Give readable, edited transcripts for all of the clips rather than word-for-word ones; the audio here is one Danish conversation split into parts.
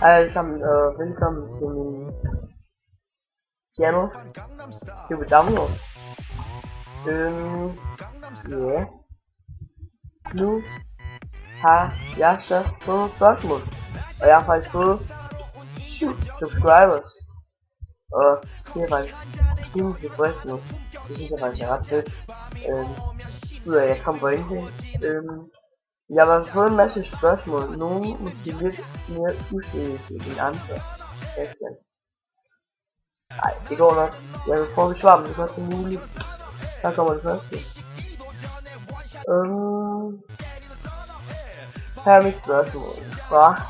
Hej alle sammen og velkommen til min channel. Det er download. Ja. Nu har jeg så fået spørgsmål, og jeg har faktisk fået 7 subscribers. Og det er faktisk rimelig tilfreds nu. Det synes jeg faktisk er ret fedt. Ud af at jeg kom på ingenting. Jeg har fået en masse spørgsmål, nogle måske lidt mere useriøse end andre. Nej, det går nok. Jeg vil prøve at besvare dem så godt som muligt. Her kommer det første. Her er mit spørgsmål fra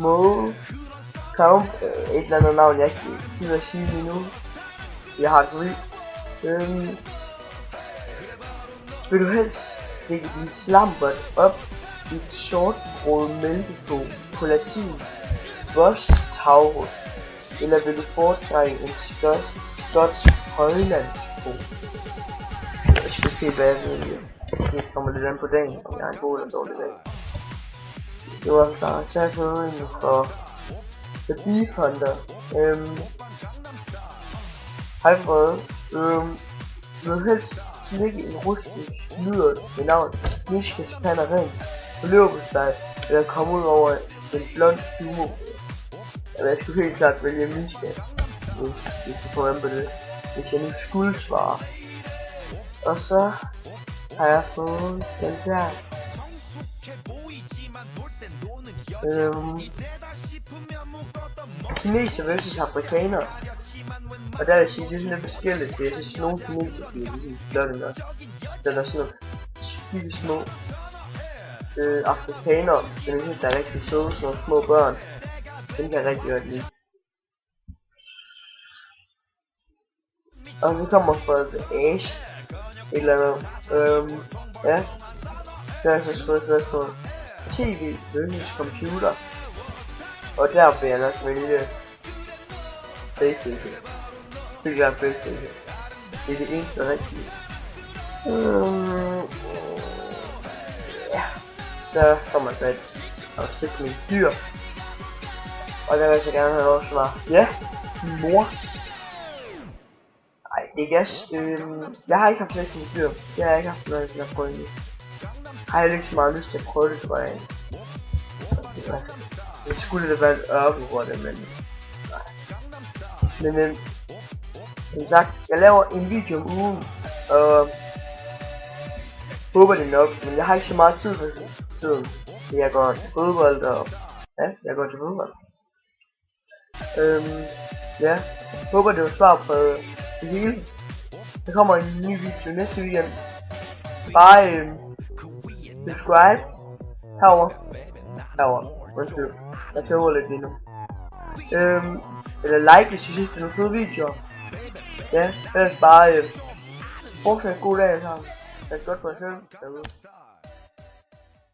Mo Count, et eller andet navn jeg ikke gider at sige lige nu. Jeg har et ry. Vil du helst stikke din slambert op i et sortbrød mælkeko latin Bos Taurus, eller vil du foretrække en skotsk højlandsko? Jeg skal se hvad det kommer lidt an på dagen, om jeg har en god eller dårlig dag. Det var så tak for øjnene for The Beef Hunter. Hej Frøde. Vil du helst slikke en rustisk lyder ved navn Mishkas Panarin på løbesteg, eller komme ud over en blond sumo? Jeg skulle helt klart vælge Mishka, hvis du kommer an på det, hvis jeg nu skulle svare. Og så har jeg fået den her. Kineser versus afrikanere. Og der vil jeg sige, det er sådan lidt forskelligt, for jeg synes nogle kineser bliver ligesom flotte nok. Den er sådan nogle skide små afrikanere, den synes der er rigtig søde, sådan nogle små børn. Den kan jeg rigtig godt lide. Og så kommer fra The Ash, et eller andet. Ja. Der er så fået spørgsmål. TV versus computer. Og der vil jeg nok vælge PlayStation. Det gør PlayStation. Det er det eneste rigtige. Ja. Der kommer så et afsnit med dyr. Og der vil jeg så gerne have lov at svare. Ja, min mor. Nej, det er gas. Jeg har ikke haft lyst til dyr. Jeg har ikke haft noget til at prøve det. Jeg har ikke så meget lyst til at prøve det, tror jeg. Det skulle det være et ørkenrotte, men nej. Men som sagt, jeg laver en video om ugen, og håber det nok, men jeg har ikke så meget tid for tiden. Jeg går til fodbold, og ja, jeg går til fodbold. Ja, håber det var svar på det hele. Der kommer en ny video næste weekend. Bare subscribe herover. Undskyld, jeg tøver lidt lige nu. Eller like, hvis I synes det er nogle fede videoer. Ja, ellers bare fortsat god dag sammen. Det er godt for jer selv derude.